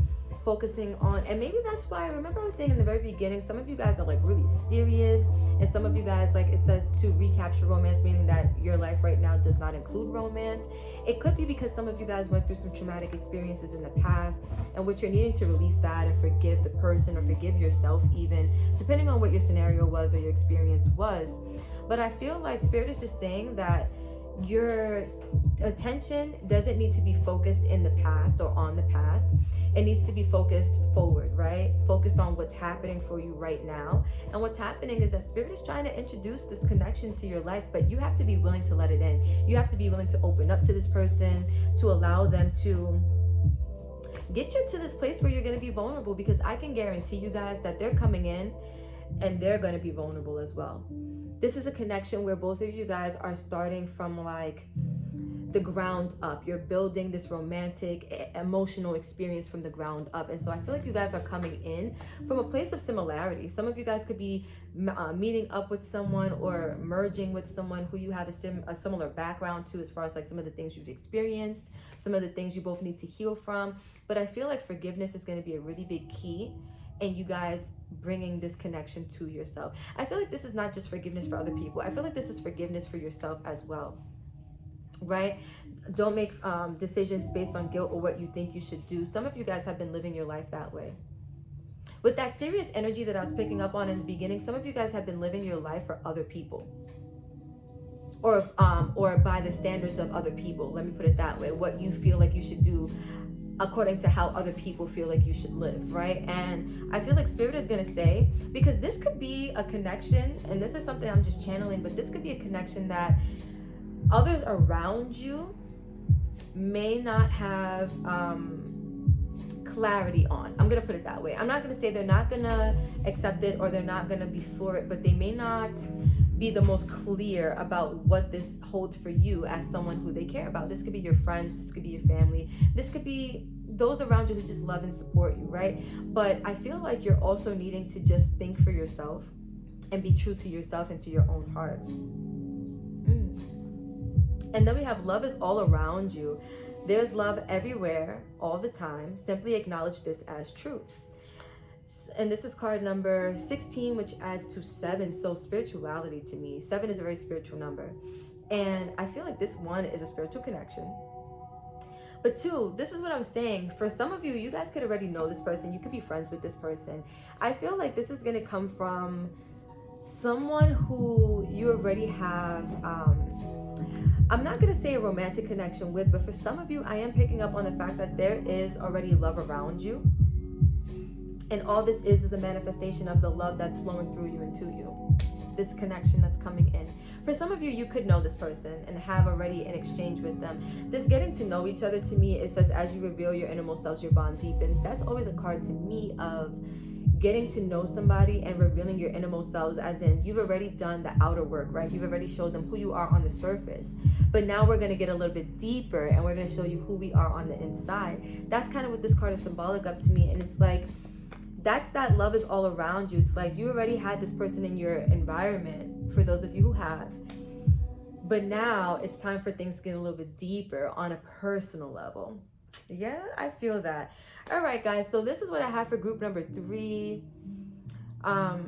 focusing on, and maybe that's why, remember I was saying in the very beginning, some of you guys are like really serious, and some of you guys, like it says, to recapture romance, meaning that your life right now does not include romance. It could be because some of you guys went through some traumatic experiences in the past, and what you're needing to release that and forgive the person, or forgive yourself even, depending on what your scenario was or your experience was. But I feel like Spirit is just saying that your attention doesn't need to be focused in the past or on the past. It needs to be focused forward, right? Focused on what's happening for you right now. And what's happening is that Spirit is trying to introduce this connection to your life, but you have to be willing to let it in. You have to be willing to open up to this person, to allow them to get you to this place where you're going to be vulnerable, because I can guarantee you guys that they're coming in and they're going to be vulnerable as well. This is a connection where both of you guys are starting from like the ground up. You're building this romantic, emotional experience from the ground up. And so I feel like you guys are coming in from a place of similarity. Some of you guys could be meeting up with someone or merging with someone who you have a similar background to, as far as like some of the things you've experienced, some of the things you both need to heal from. But I feel like forgiveness is going to be a really big key, and you guys bringing this connection to yourself. I feel like this is not just forgiveness for other people. I feel like this is forgiveness for yourself as well, right? Don't make decisions based on guilt or what you think you should do. Some of you guys have been living your life that way. With that serious energy that I was picking up on in the beginning, some of you guys have been living your life for other people, or by the standards of other people. Let me put it that way. What you feel like you should do according to how other people feel like you should live, right? And I feel like Spirit is going to say, because this could be a connection, and this is something I'm just channeling, but this could be a connection that others around you may not have clarity on. I'm gonna put it that way. I'm not gonna say they're not gonna accept it or they're not gonna be for it, but they may not be the most clear about what this holds for you as someone who they care about. This could be your friends, this could be your family, this could be those around you who just love and support you, right? But I feel like you're also needing to just think for yourself and be true to yourself and to your own heart. And then we have love is all around you. There's love everywhere, all the time. Simply acknowledge this as truth. And this is card number 16, which adds to 7. So spirituality to me. 7 is a very spiritual number. And I feel like this one is a spiritual connection. But 2, this is what I was saying. For some of you, you guys could already know this person. You could be friends with this person. I feel like this is going to come from someone who you already have, I'm not going to say a romantic connection with, but for some of you, I am picking up on the fact that there is already love around you. And all this is a manifestation of the love that's flowing through you and to you. This connection that's coming in. For some of you, you could know this person and have already an exchange with them. This getting to know each other, to me, it says as you reveal your innermost selves, your bond deepens. That's always a card to me of getting to know somebody and revealing your innermost selves, as in you've already done the outer work, right? You've already showed them who you are on the surface. But now we're going to get a little bit deeper and we're going to show you who we are on the inside. That's kind of what this card is symbolic of to me. And it's like, that's that love is all around you. It's like you already had this person in your environment, for those of you who have. But now it's time for things to get a little bit deeper on a personal level. Yeah, I feel that. All right, guys. So this is what I have for group number 3. I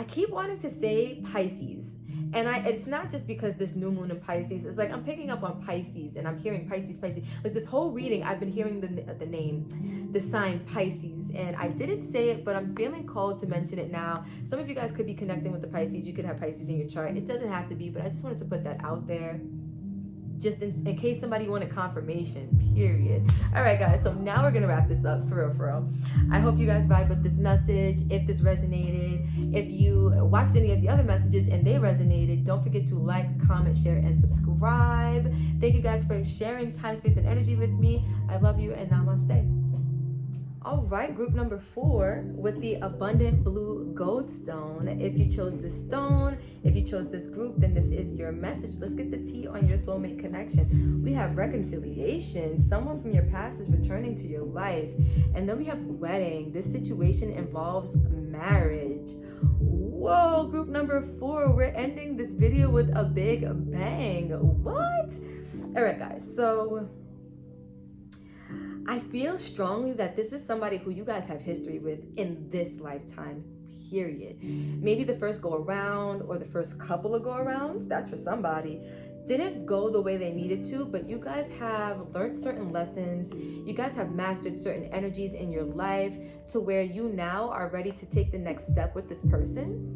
keep wanting to say Pisces. And it's not just because this new moon in Pisces. It's like I'm picking up on Pisces and I'm hearing Pisces. Like this whole reading, I've been hearing the name, the sign Pisces. And I didn't say it, but I'm feeling called to mention it now. Some of you guys could be connecting with the Pisces. You could have Pisces in your chart. It doesn't have to be, but I just wanted to put that out there. Just in case somebody wanted confirmation, period. All right, guys, so now we're going to wrap this up, for real. I hope you guys vibe with this message. If this resonated, if you watched any of the other messages and they resonated, don't forget to like, comment, share, and subscribe. Thank you guys for sharing time, space, and energy with me. I love you, and namaste. All right, group number 4 with the abundant blue gold stone. If you chose this stone, if you chose this group, then this is your message. Let's get the tea on your soulmate connection. We have reconciliation. Someone from your past is returning to your life. And then we have wedding. This situation involves marriage. Whoa, group number 4. We're ending this video with a big bang. What? All right, guys. So I feel strongly that this is somebody who you guys have history with in this lifetime, period. Maybe the first go around or the first couple of go arounds, that's for somebody, didn't go the way they needed to, but you guys have learned certain lessons. You guys have mastered certain energies in your life to where you now are ready to take the next step with this person.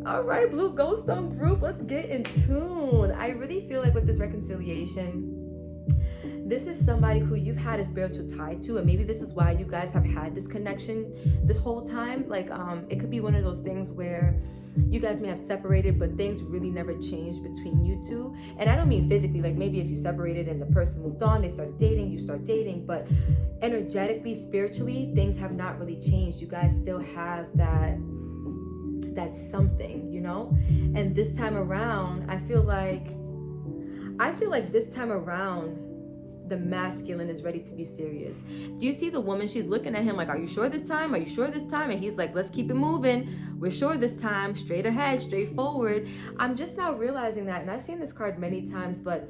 All right, Blue Gold Stone group, let's get in tune. I really feel like with this reconciliation, this is somebody who you've had a spiritual tie to, and maybe this is why you guys have had this connection this whole time. Like, it could be one of those things where you guys may have separated, but things really never changed between you two. And I don't mean physically, like maybe if you separated and the person moved on, they started dating, you start dating, but energetically, spiritually, things have not really changed. You guys still have that something, you know? And this time around, I feel like this time around, the masculine is ready to be serious. Do you see the woman? She's looking at him like, are you sure this time? Are you sure this time? And he's like, let's keep it moving. We're sure this time. Straight ahead, straight forward. I'm just now realizing that, and I've seen this card many times, but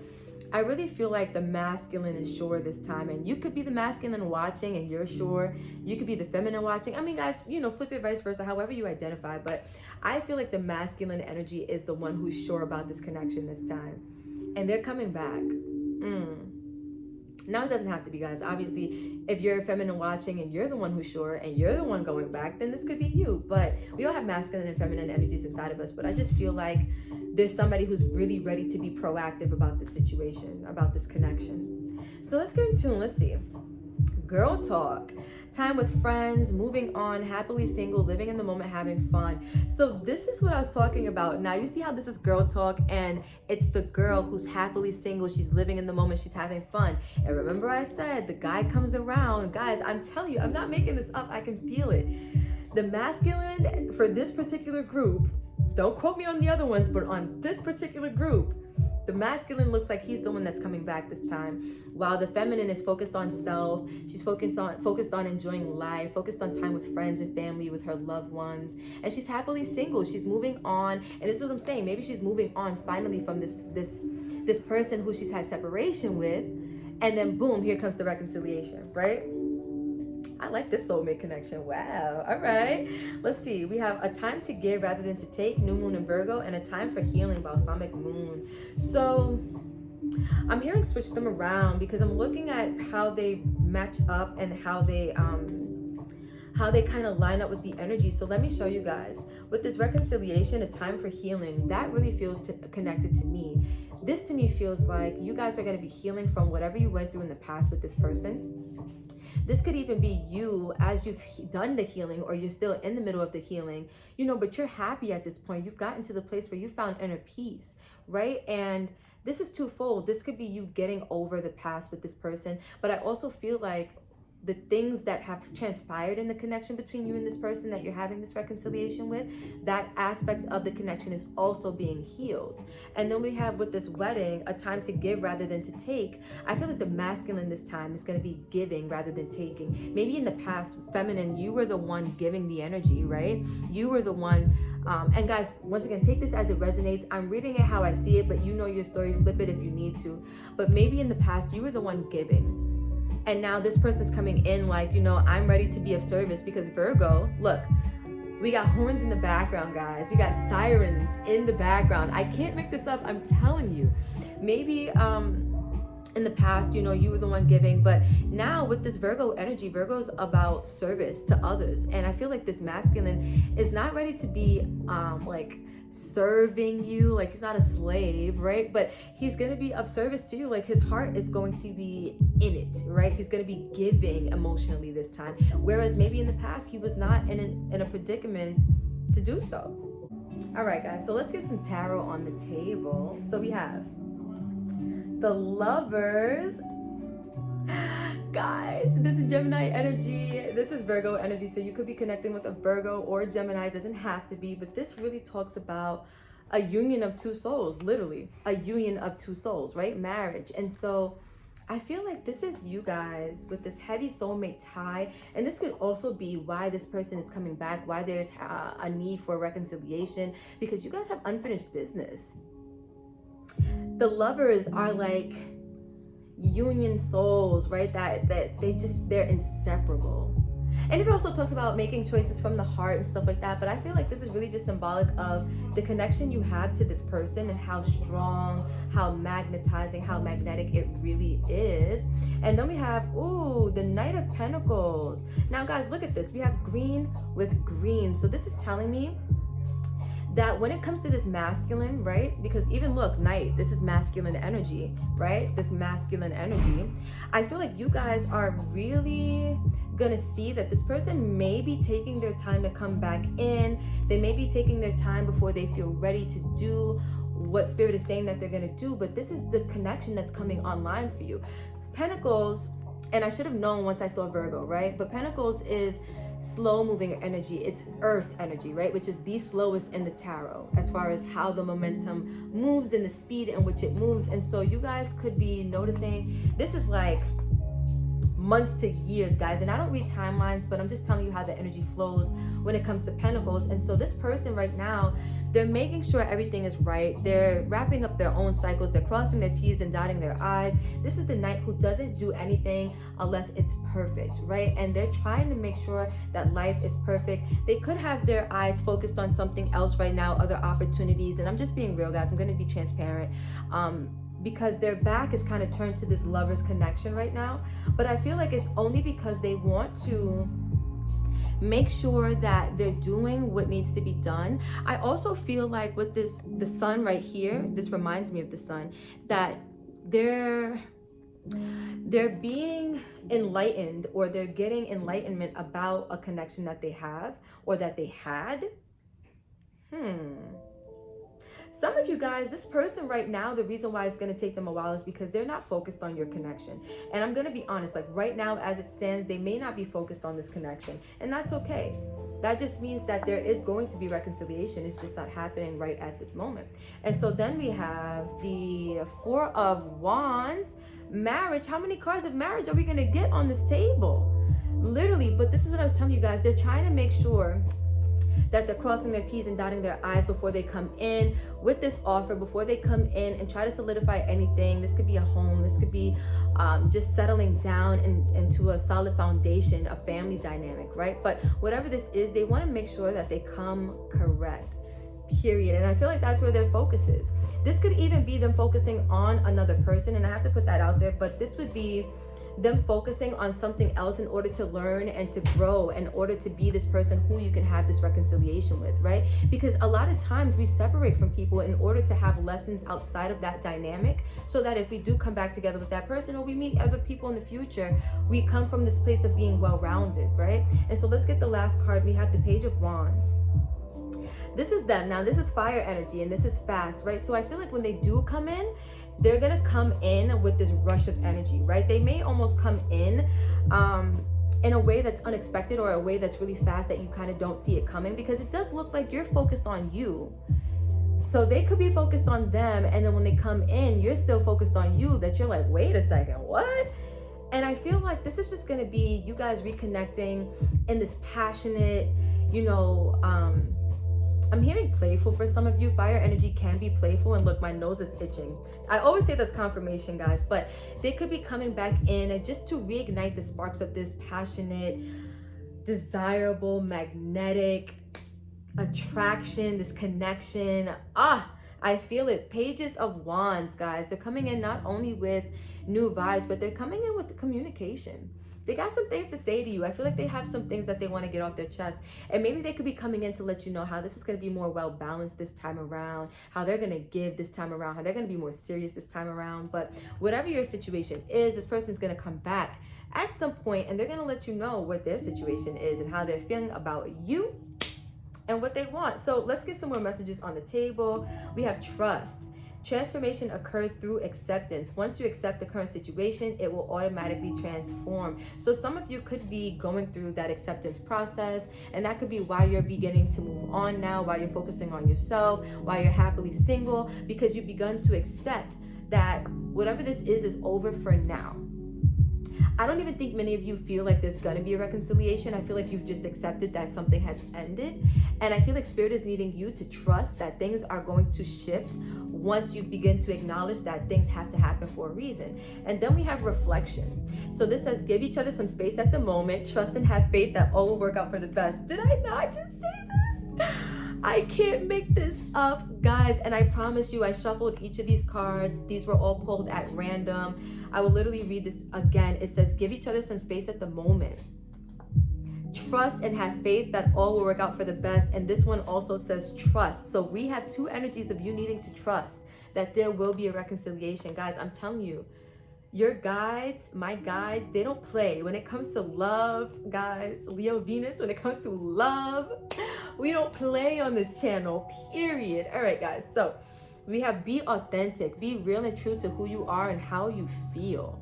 I really feel like the masculine is sure this time. And you could be the masculine watching and you're sure. You could be the feminine watching. I mean, guys, flip it vice versa, however you identify. But I feel like the masculine energy is the one who's sure about this connection this time. And they're coming back. Now, it doesn't have to be, guys. Obviously, if you're feminine watching and you're the one who's sure and you're the one going back, then this could be you. But we all have masculine and feminine energies inside of us. But I just feel like there's somebody who's really ready to be proactive about this situation, about this connection. So let's get in tune. Let's see. Girl talk. Time with friends, moving on, happily single, living in the moment, having fun. So this is what I was talking about. Now you see how this is girl talk, and it's the girl who's happily single, she's living in the moment, she's having fun. And remember I said the guy comes around. Guys, I'm telling you, I'm not making this up, I can feel it. The masculine for this particular group, don't quote me on the other ones, but on this particular group, the masculine looks like he's the one that's coming back this time, while the feminine is focused on self. She's focused on enjoying life, focused on time with friends and family, with her loved ones, and she's happily single. She's moving on, and this is what I'm saying. Maybe she's moving on finally from this person who she's had separation with, and then boom, here comes the reconciliation, right? I like this soulmate connection. Wow. All right. Let's see. We have a time to give rather than to take, new moon in Virgo, and a time for healing, balsamic moon. So I'm hearing switch them around because I'm looking at how they match up and how they kind of line up with the energy. So let me show you guys. With this reconciliation, a time for healing, that really feels connected to me. This to me feels like you guys are going to be healing from whatever you went through in the past with this person. This could even be you as you've done the healing, or you're still in the middle of the healing, but you're happy at this point. You've gotten to the place where you found inner peace, right? And this is twofold. This could be you getting over the past with this person, but I also feel like the things that have transpired in the connection between you and this person that you're having this reconciliation with, that aspect of the connection is also being healed. And then we have with this wedding, a time to give rather than to take. I feel like the masculine this time is going to be giving rather than taking. Maybe in the past, feminine, you were the one giving the energy, right? You were the one. And guys, once again, take this as it resonates. I'm reading it how I see it, but you know your story, flip it if you need to. But maybe in the past, you were the one giving. And now this person's coming in like, I'm ready to be of service, because Virgo, look, we got horns in the background, guys. We got sirens in the background. I can't make this up. I'm telling you. Maybe in the past, you were the one giving, but now with this Virgo energy, Virgo's about service to others. And I feel like this masculine is not ready to be like serving you, like he's not a slave, right? But he's going to be of service to you. Like his heart is going to be in it, right? He's going to be giving emotionally this time, whereas maybe in the past he was not in a predicament to do so. All right, guys, so let's get some tarot on the table. So we have the Lovers. Guys, this is Gemini energy. This is Virgo energy. So you could be connecting with a Virgo or Gemini. It doesn't have to be, but this really talks about a union of two souls, literally a union of two souls, right? Marriage. And so I feel like this is you guys with this heavy soulmate tie. And this could also be why this person is coming back, why there's a need for reconciliation, because you guys have unfinished business. The Lovers are like union souls, right? That they're inseparable. And it also talks about making choices from the heart and stuff like that, but I feel like this is really just symbolic of the connection you have to this person and how strong, how magnetizing, how magnetic it really is. And then we have the Knight of Pentacles. Now guys, look at this. We have green with green. So this is telling me that when it comes to this masculine, right? Because even look, Knight, this is masculine energy, right? This masculine energy. I feel like you guys are really gonna see that this person may be taking their time to come back in. They may be taking their time before they feel ready to do what Spirit is saying that they're gonna do, but this is the connection that's coming online for you. Pentacles, and I should have known once I saw Virgo, right? But Pentacles is slow moving energy. It's earth energy, right? Which is the slowest in the tarot as far as how the momentum moves and the speed in which it moves. And so you guys could be noticing this is like months to years, guys. And I don't read timelines, but I'm just telling you how the energy flows when it comes to Pentacles. And so this person right now, they're making sure everything is right. They're wrapping up their own cycles. They're crossing their T's and dotting their I's. This is the Knight who doesn't do anything unless it's perfect, right? And they're trying to make sure that life is perfect. They could have their eyes focused on something else right now, other opportunities. And I'm just being real, guys. I'm going to be transparent. Because their back is kind of turned to this Lovers connection right now. But I feel like it's only because they want to make sure that they're doing what needs to be done. I also feel like with the sun right here, this reminds me of the sun, that they're they're being enlightened, or they're getting enlightenment about a connection that they have or that they had. Some of you guys, this person right now, the reason why it's going to take them a while is because they're not focused on your connection. And I'm going to be honest, like right now as it stands, they may not be focused on this connection, and that's okay. That just means that there is going to be reconciliation. It's just not happening right at this moment. And so then we have the Four of Wands, marriage. How many cards of marriage are we going to get on this table? Literally, but this is what I was telling you guys. They're trying to make sure that they're crossing their T's and dotting their I's before they come in with this offer, before they come in and try to solidify anything. This could be a home, this could be just settling down into a solid foundation, a family dynamic, right? But whatever this is, they want to make sure that they come correct, period. And I feel like that's where their focus is. This could even be them focusing on another person, and I have to put that out there, but this would be them focusing on something else in order to learn and to grow, in order to be this person who you can have this reconciliation with, right? Because a lot of times we separate from people in order to have lessons outside of that dynamic, so that if we do come back together with that person, or we meet other people in the future, we come from this place of being well-rounded, right? And so let's get the last card. We have the Page of Wands. This is them. Now this is fire energy, and this is fast, right? So I feel like when they do come in, they're gonna come in with this rush of energy, right? They may almost come in a way that's unexpected, or a way that's really fast that you kind of don't see it coming, because it does look like you're focused on you. So they could be focused on them, and then when they come in, you're still focused on you, that you're like, wait a second, what? And I feel like this is just gonna be you guys reconnecting in this passionate, I'm hearing playful for some of you. Fire energy can be playful, and look, my nose is itching. I always say that's confirmation, guys, but they could be coming back in and just to reignite the sparks of this passionate, desirable, magnetic attraction, this connection. I feel it. Pages of Wands, guys. They're coming in not only with new vibes, but they're coming in with the communication. They got some things to say to you. I feel like they have some things that they want to get off their chest. And maybe they could be coming in to let you know how this is going to be more well-balanced this time around, how they're going to give this time around, how they're going to be more serious this time around. But whatever your situation is, this person is going to come back at some point, and they're going to let you know what their situation is and how they're feeling about you and what they want. So let's get some more messages on the table. We have trust. Transformation occurs through acceptance. Once you accept the current situation, it will automatically transform. So some of you could be going through that acceptance process, and that could be why you're beginning to move on now, why you're focusing on yourself, why you're happily single, because you've begun to accept that whatever this is over for now. I don't even think many of you feel like there's gonna be a reconciliation. I feel like you've just accepted that something has ended. And I feel like Spirit is needing you to trust that things are going to shift once you begin to acknowledge that things have to happen for a reason. And then we have reflection. So this says, give each other some space at the moment, trust and have faith that all will work out for the best. Did I not just say this? I can't make this up, guys. And I promise you, I shuffled each of these cards. These were all pulled at random. I will literally read this again. It says, give each other some space at the moment. Trust and have faith that all will work out for the best. And this one also says trust. So we have two energies of you needing to trust that there will be a reconciliation. Guys, I'm telling you, your guides, my guides, they don't play. When it comes to love, guys, Leo, Venus, when it comes to love, we don't play on this channel, period. All right, guys. So we have be authentic, be real and true to who you are and how you feel.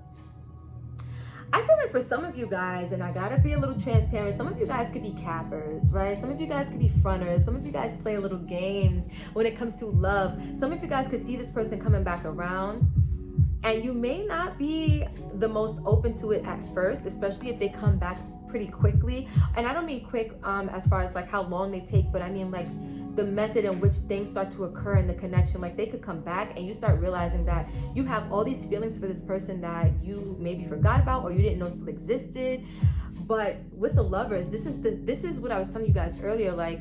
I feel like for some of you guys, and I gotta be a little transparent, some of you guys could be cappers, right? Some of you guys could be fronters. Some of you guys play a little games when it comes to love. Some of you guys could see this person coming back around, and you may not be the most open to it at first, especially if they come back pretty quickly. And I don't mean quick as far as like how long they take, but I mean like the method in which things start to occur in the connection. Like they could come back and you start realizing that you have all these feelings for this person that you maybe forgot about or you didn't know still existed. But with the lovers, this is what I was telling you guys earlier, like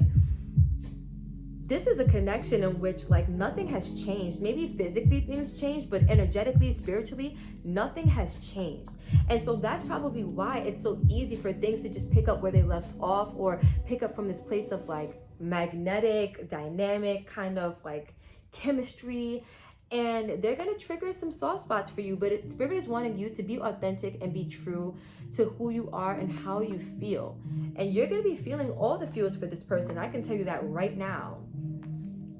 this is a connection in which like nothing has changed. Maybe physically things changed, but energetically, spiritually, nothing has changed. And so that's probably why it's so easy for things to just pick up where they left off, or pick up from this place of like magnetic, dynamic kind of like chemistry. and they're going to trigger some soft spots for you, but Spirit is wanting you to be authentic and be true to who you are and how you feel. And you're going to be feeling all the feels for this person. I can tell you that right now.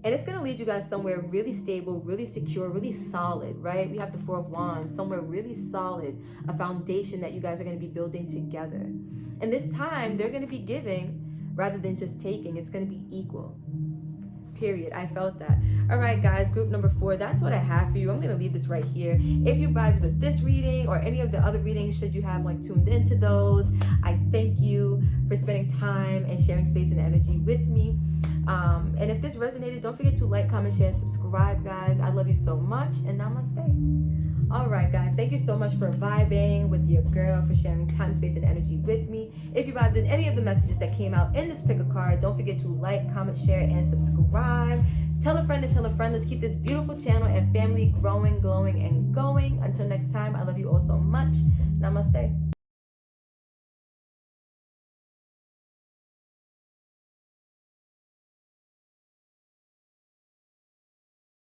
And it's going to lead you guys somewhere really stable, really secure, really solid, right? We have the Four of Wands, somewhere really solid, a foundation that you guys are going to be building together. And this time, they're going to be giving rather than just taking. It's going to be equal. Period. I felt that. All right, guys, group number 4, that's what I have for you. I'm going to leave this right here. If you vibed with this reading or any of the other readings, should you have tuned into those, I thank you for spending time and sharing space and energy with me. And if this resonated, don't forget to like, comment, share, and subscribe, guys. I love you so much, and namaste. All right, guys, thank you so much for vibing with your girl, for sharing time, space, and energy with me. If you vibed in any of the messages that came out in this pick a card, don't forget to like, comment, share, and subscribe. Tell a friend to tell a friend. Let's keep this beautiful channel and family growing, glowing, and going. Until next time, I love you all so much. Namaste.